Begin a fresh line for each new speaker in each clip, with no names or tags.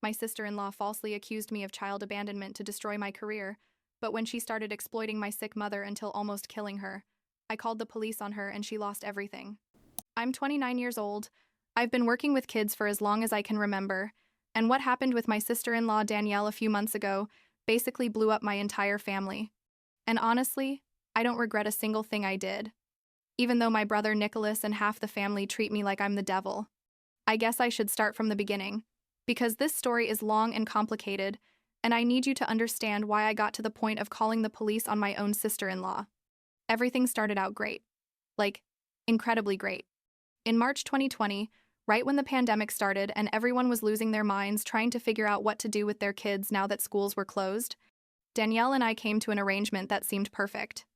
My sister-in-law falsely accused me of child abandonment to destroy my career, but when she started exploiting my sick mother until almost killing her, I called the police on her and she lost everything. I'm 29 years old. I've been working with kids for as long as I can remember, and what happened with my sister-in-law Danielle a few months ago basically blew up my entire family. And honestly, I don't regret a single thing I did. Even though my brother Nicholas and half the family treat me like I'm the devil. I guess I should start from the beginning, because this story is long and complicated, and I need you to understand why I got to the point of calling the police on my own sister-in-law. Everything started out great. Like, incredibly great. In March 2020, right when the pandemic started and everyone was losing their minds trying to figure out what to do with their kids now that schools were closed, Danielle and I came to an arrangement that seemed perfect.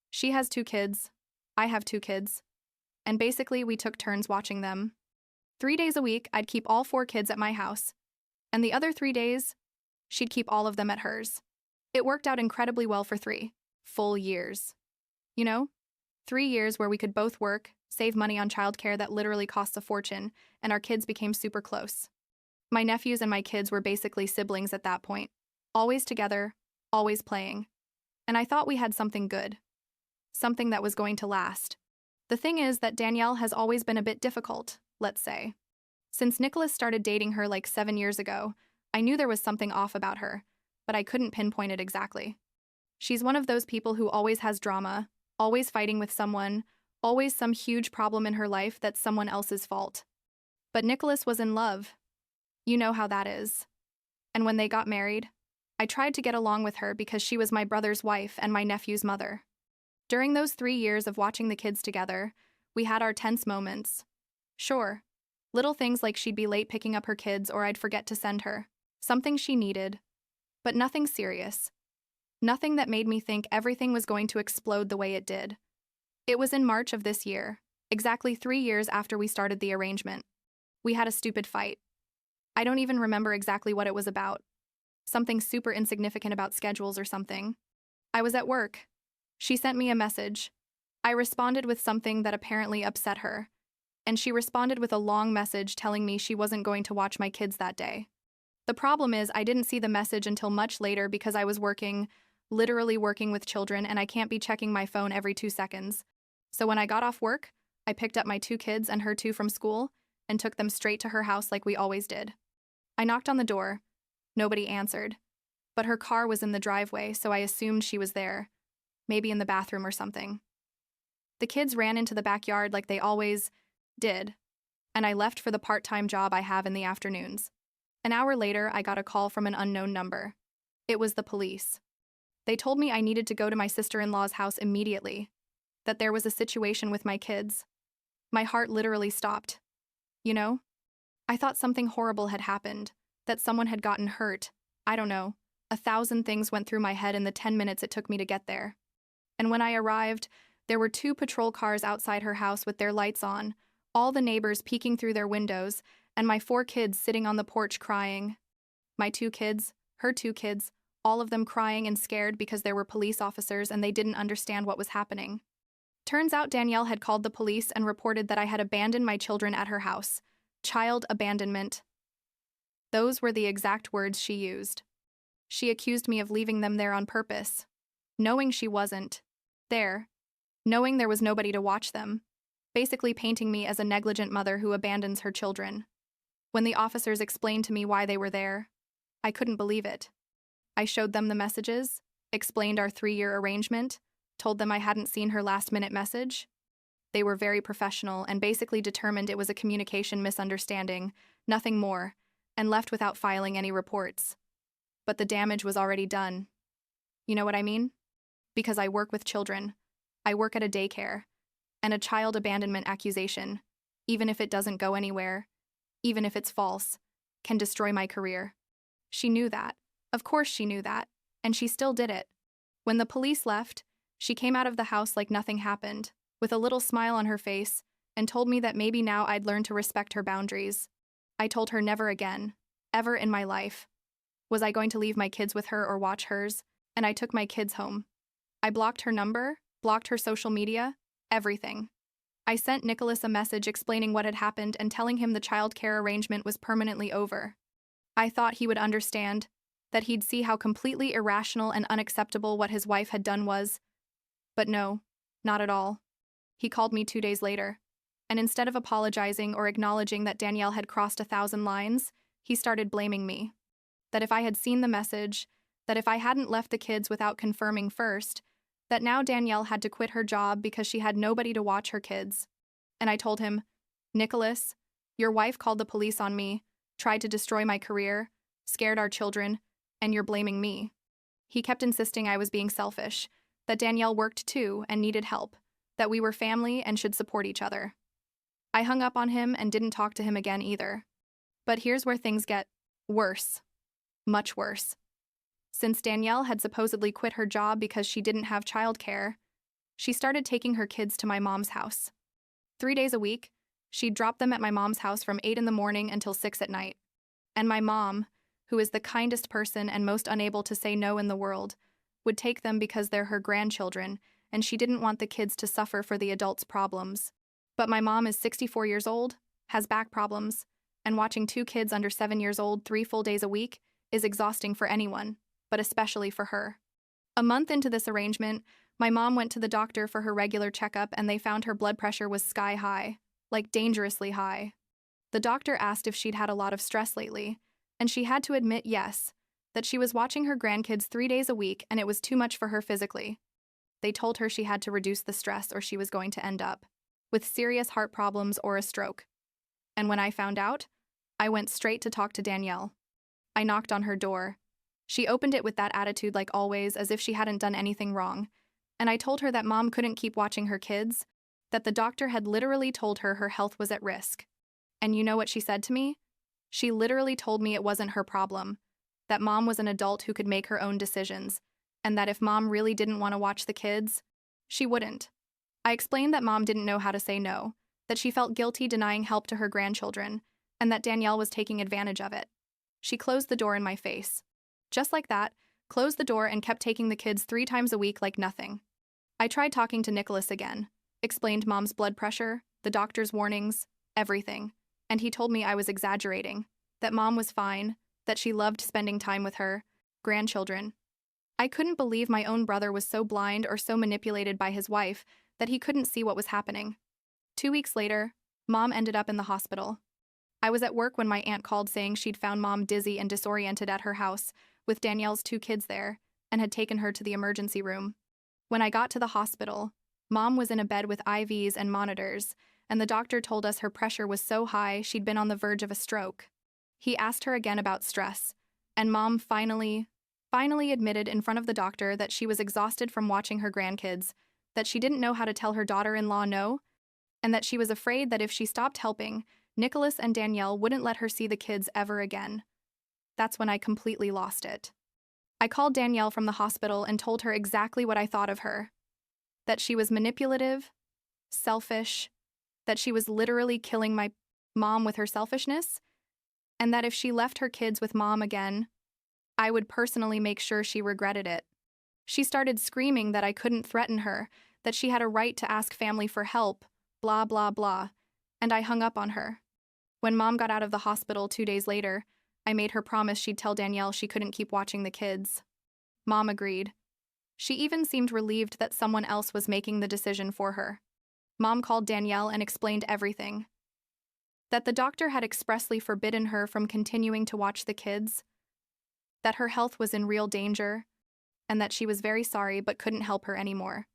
She has 2 kids, I have 2 kids, and basically we took turns watching them. 3 days a week, I'd keep all 4 kids at my house, and the other 3 days, she'd keep all of them at hers. It worked out incredibly well for 3 full years. You know, 3 years where we could both work, save money on childcare that literally costs a fortune, and our kids became super close. My nephews and my kids were basically siblings at that point, always together, always playing. And I thought we had something good. Something that was going to last. The thing is that Danielle has always been a bit difficult, let's say. Since Nicholas started dating her like 7 years ago, I knew there was something off about her, but I couldn't pinpoint it exactly. She's one of those people who always has drama, always fighting with someone, always some huge problem in her life that's someone else's fault. But Nicholas was in love. You know how that is. And when they got married, I tried to get along with her because she was my brother's wife and my nephew's mother. During those 3 years of watching the kids together, we had our tense moments. Sure, little things like she'd be late picking up her kids or I'd forget to send her something she needed, but nothing serious. Nothing that made me think everything was going to explode the way it did. It was in March of this year, exactly 3 years after we started the arrangement. We had a stupid fight. I don't even remember exactly what it was about. Something super insignificant about schedules or something. I was at work. She sent me a message. I responded with something that apparently upset her, and she responded with a long message telling me she wasn't going to watch my kids that day. The problem is I didn't see the message until much later because I was working, literally working with children, and I can't be checking my phone every 2 seconds. So when I got off work, I picked up my 2 kids and her 2 from school and took them straight to her house like we always did. I knocked on the door. Nobody answered. But her car was in the driveway, so I assumed she was there. Maybe in the bathroom or something. The kids ran into the backyard like they always did, and I left for the part-time job I have in the afternoons. An hour later, I got a call from an unknown number. It was the police. They told me I needed to go to my sister-in-law's house immediately, that there was a situation with my kids. My heart literally stopped. You know? I thought something horrible had happened, that someone had gotten hurt. I don't know. 1,000 things went through my head in the 10 minutes it took me to get there. And when I arrived, there were 2 patrol cars outside her house with their lights on, all the neighbors peeking through their windows, and my 4 kids sitting on the porch crying. My 2 kids, her 2 kids, all of them crying and scared because there were police officers and they didn't understand what was happening. Turns out Danielle had called the police and reported that I had abandoned my children at her house. Child abandonment. Those were the exact words she used. She accused me of leaving them there on purpose, knowing she wasn't there, knowing there was nobody to watch them, basically painting me as a negligent mother who abandons her children. When the officers explained to me why they were there, I couldn't believe it. I showed them the messages, explained our 3-year arrangement, told them I hadn't seen her last-minute message. They were very professional and basically determined it was a communication misunderstanding, nothing more, and left without filing any reports. But the damage was already done. You know what I mean? Because I work with children. I work at a daycare. And a child abandonment accusation, even if it doesn't go anywhere, even if it's false, can destroy my career. She knew that. Of course she knew that. And she still did it. When the police left, she came out of the house like nothing happened, with a little smile on her face, and told me that maybe now I'd learn to respect her boundaries. I told her never again, ever in my life. Was I going to leave my kids with her or watch hers? And I took my kids home. I blocked her number, blocked her social media, everything. I sent Nicholas a message explaining what had happened and telling him the childcare arrangement was permanently over. I thought he would understand, that he'd see how completely irrational and unacceptable what his wife had done was. But no, not at all. He called me 2 days later, and instead of apologizing or acknowledging that Danielle had crossed 1,000 lines, he started blaming me. That if I had seen the message, that if I hadn't left the kids without confirming first, that now Danielle had to quit her job because she had nobody to watch her kids. And I told him, Nicholas, your wife called the police on me, tried to destroy my career, scared our children, and you're blaming me. He kept insisting I was being selfish, that Danielle worked too and needed help, that we were family and should support each other. I hung up on him and didn't talk to him again either. But here's where things get worse. Much worse. Since Danielle had supposedly quit her job because she didn't have childcare, she started taking her kids to my mom's house. 3 days a week, she'd drop them at my mom's house from 8 in the morning until 6 at night. And my mom, who is the kindest person and most unable to say no in the world, would take them because they're her grandchildren, and she didn't want the kids to suffer for the adults' problems. But my mom is 64 years old, has back problems, and watching 2 kids under 7 years old 3 full days a week is exhausting for anyone, but especially for her. A month into this arrangement, my mom went to the doctor for her regular checkup and they found her blood pressure was sky high, like dangerously high. The doctor asked if she'd had a lot of stress lately, and she had to admit yes, that she was watching her grandkids 3 days a week and it was too much for her physically. They told her she had to reduce the stress or she was going to end up with serious heart problems or a stroke. And when I found out, I went straight to talk to Danielle. I knocked on her door. She opened it with that attitude like always, as if she hadn't done anything wrong. And I told her that mom couldn't keep watching her kids, that the doctor had literally told her her health was at risk. And you know what she said to me? She literally told me it wasn't her problem, that mom was an adult who could make her own decisions, and that if mom really didn't want to watch the kids, she wouldn't. I explained that mom didn't know how to say no, that she felt guilty denying help to her grandchildren, and that Danielle was taking advantage of it. She closed the door in my face. Just like that, closed the door and kept taking the kids 3 times a week like nothing. I tried talking to Nicholas again, explained mom's blood pressure, the doctor's warnings, everything, and he told me I was exaggerating, that mom was fine, that she loved spending time with her grandchildren. I couldn't believe my own brother was so blind or so manipulated by his wife that he couldn't see what was happening. 2 weeks later, mom ended up in the hospital. I was at work when my aunt called saying she'd found mom dizzy and disoriented at her house, with Danielle's 2 kids there, and had taken her to the emergency room. When I got to the hospital, mom was in a bed with IVs and monitors, and the doctor told us her pressure was so high she'd been on the verge of a stroke. He asked her again about stress, and mom finally admitted in front of the doctor that she was exhausted from watching her grandkids, that she didn't know how to tell her daughter-in-law no, and that she was afraid that if she stopped helping, Nicholas and Danielle wouldn't let her see the kids ever again. That's when I completely lost it. I called Danielle from the hospital and told her exactly what I thought of her. That she was manipulative, selfish, that she was literally killing my mom with her selfishness, and that if she left her kids with mom again, I would personally make sure she regretted it. She started screaming that I couldn't threaten her, that she had a right to ask family for help, blah, blah, blah, and I hung up on her. When mom got out of the hospital 2 days later, I made her promise she'd tell Danielle she couldn't keep watching the kids. Mom agreed. She even seemed relieved that someone else was making the decision for her. Mom called Danielle and explained everything. That the doctor had expressly forbidden her from continuing to watch the kids, that her health was in real danger, and that she was very sorry but couldn't help her anymore.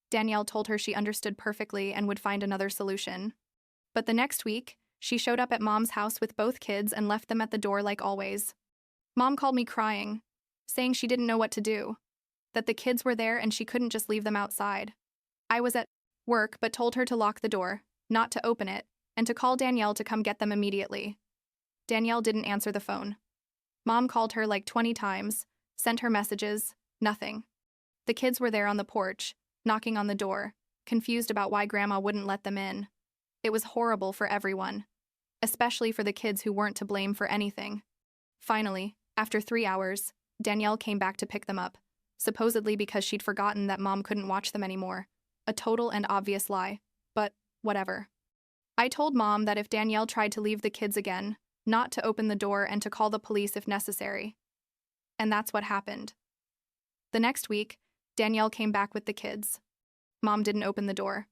Danielle told her she understood perfectly and would find another solution. But the next week, she showed up at mom's house with both kids and left them at the door like always. Mom called me crying, saying she didn't know what to do, that the kids were there and she couldn't just leave them outside. I was at work but told her to lock the door, not to open it, and to call Danielle to come get them immediately. Danielle didn't answer the phone. Mom called her like 20 times, sent her messages, nothing. The kids were there on the porch, knocking on the door, confused about why Grandma wouldn't let them in. It was horrible for everyone, especially for the kids who weren't to blame for anything. Finally, after 3 hours, Danielle came back to pick them up, supposedly because she'd forgotten that mom couldn't watch them anymore. A total and obvious lie, but whatever. I told mom that if Danielle tried to leave the kids again, not to open the door and to call the police if necessary. And that's what happened. The next week, Danielle came back with the kids. Mom didn't open the door.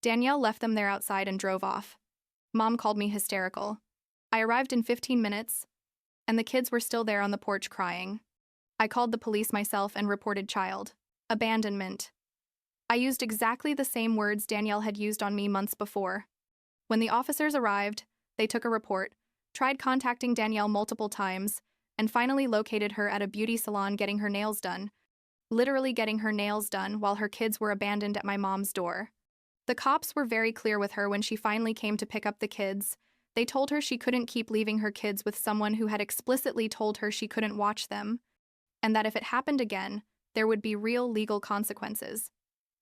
Danielle left them there outside and drove off. Mom called me hysterical. I arrived in 15 minutes, and the kids were still there on the porch crying. I called the police myself and reported child abandonment. I used exactly the same words Danielle had used on me months before. When the officers arrived, they took a report, tried contacting Danielle multiple times, and finally located her at a beauty salon getting her nails done. Literally getting her nails done while her kids were abandoned at my mom's door. The cops were very clear with her when she finally came to pick up the kids. They told her she couldn't keep leaving her kids with someone who had explicitly told her she couldn't watch them, and that if it happened again, there would be real legal consequences.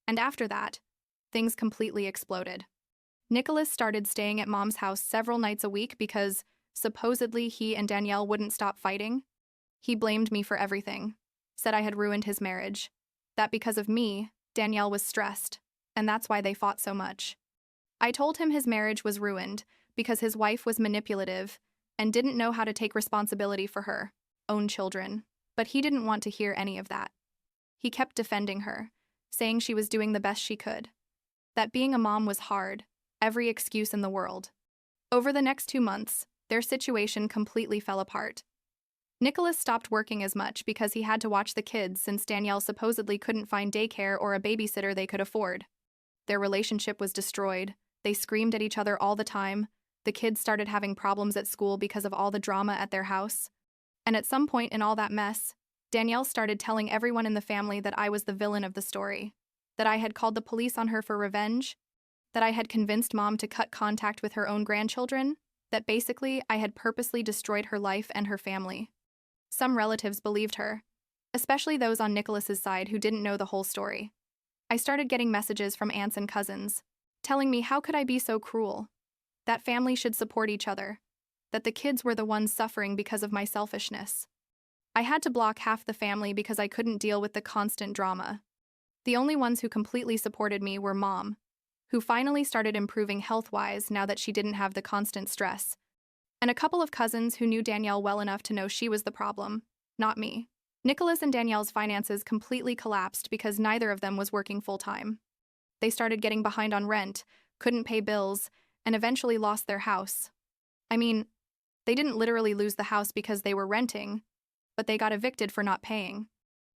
And after that, things completely exploded. Nicholas started staying at Mom's house several nights a week because, supposedly, he and Danielle wouldn't stop fighting. He blamed me for everything, said I had ruined his marriage, that because of me, Danielle was stressed, and that's why they fought so much. I told him his marriage was ruined because his wife was manipulative and didn't know how to take responsibility for her own children, but he didn't want to hear any of that. He kept defending her, saying she was doing the best she could, that being a mom was hard, every excuse in the world. Over the next 2 months, their situation completely fell apart. Nicholas stopped working as much because he had to watch the kids since Danielle supposedly couldn't find daycare or a babysitter they could afford. Their relationship was destroyed. They screamed at each other all the time. The kids started having problems at school because of all the drama at their house. And at some point in all that mess, Danielle started telling everyone in the family that I was the villain of the story, that I had called the police on her for revenge, that I had convinced Mom to cut contact with her own grandchildren, that basically I had purposely destroyed her life and her family. Some relatives believed her, especially those on Nicholas's side who didn't know the whole story. I started getting messages from aunts and cousins, telling me how could I be so cruel, that family should support each other, that the kids were the ones suffering because of my selfishness. I had to block half the family because I couldn't deal with the constant drama. The only ones who completely supported me were Mom, who finally started improving health-wise now that she didn't have the constant stress, and a couple of cousins who knew Danielle well enough to know she was the problem, not me. Nicholas and Danielle's finances completely collapsed because neither of them was working full-time. They started getting behind on rent, couldn't pay bills, and eventually lost their house. I mean, they didn't literally lose the house because they were renting, but they got evicted for not paying.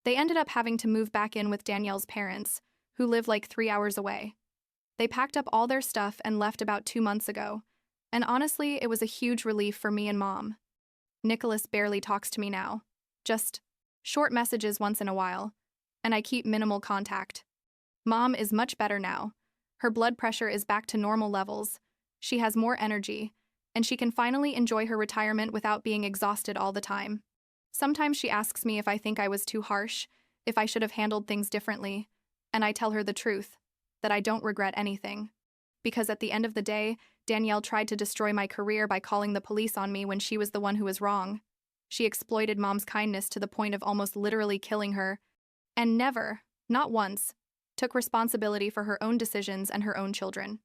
They ended up having to move back in with Danielle's parents, who live like 3 hours away. They packed up all their stuff and left about 2 months ago, and honestly, it was a huge relief for me and Mom. Nicholas barely talks to me now, just short messages once in a while, and I keep minimal contact. Mom is much better now. Her blood pressure is back to normal levels, she has more energy, and she can finally enjoy her retirement without being exhausted all the time. Sometimes she asks me if I think I was too harsh, if I should have handled things differently, and I tell her the truth, that I don't regret anything. Because at the end of the day, Danielle tried to destroy my career by calling the police on me when she was the one who was wrong. She exploited Mom's kindness to the point of almost literally killing her, and never, not once, took responsibility for her own decisions and her own children.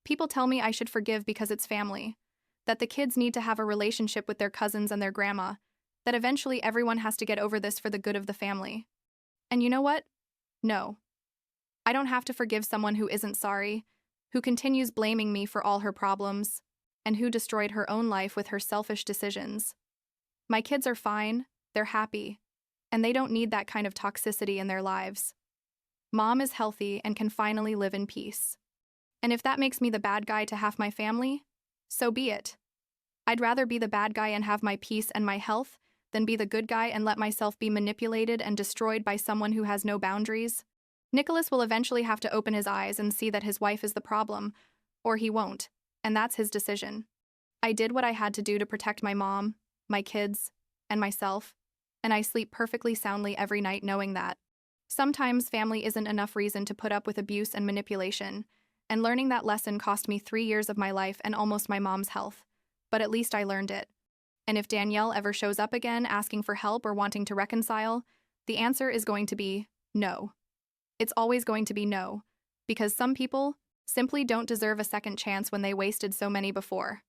People tell me I should forgive because it's family, that the kids need to have a relationship with their cousins and their grandma, that eventually everyone has to get over this for the good of the family. And you know what? No. I don't have to forgive someone who isn't sorry, who continues blaming me for all her problems, and who destroyed her own life with her selfish decisions. My kids are fine, they're happy, and they don't need that kind of toxicity in their lives. Mom is healthy and can finally live in peace. And if that makes me the bad guy to half my family, so be it. I'd rather be the bad guy and have my peace and my health than be the good guy and let myself be manipulated and destroyed by someone who has no boundaries. Nicholas will eventually have to open his eyes and see that his wife is the problem, or he won't, and that's his decision. I did what I had to do to protect my mom, my kids, and myself, and I sleep perfectly soundly every night knowing that. Sometimes family isn't enough reason to put up with abuse and manipulation, and learning that lesson cost me 3 years of my life and almost my mom's health, but at least I learned it. And if Danielle ever shows up again asking for help or wanting to reconcile, the answer is going to be no. It's always going to be no, because some people simply don't deserve a second chance when they wasted so many before.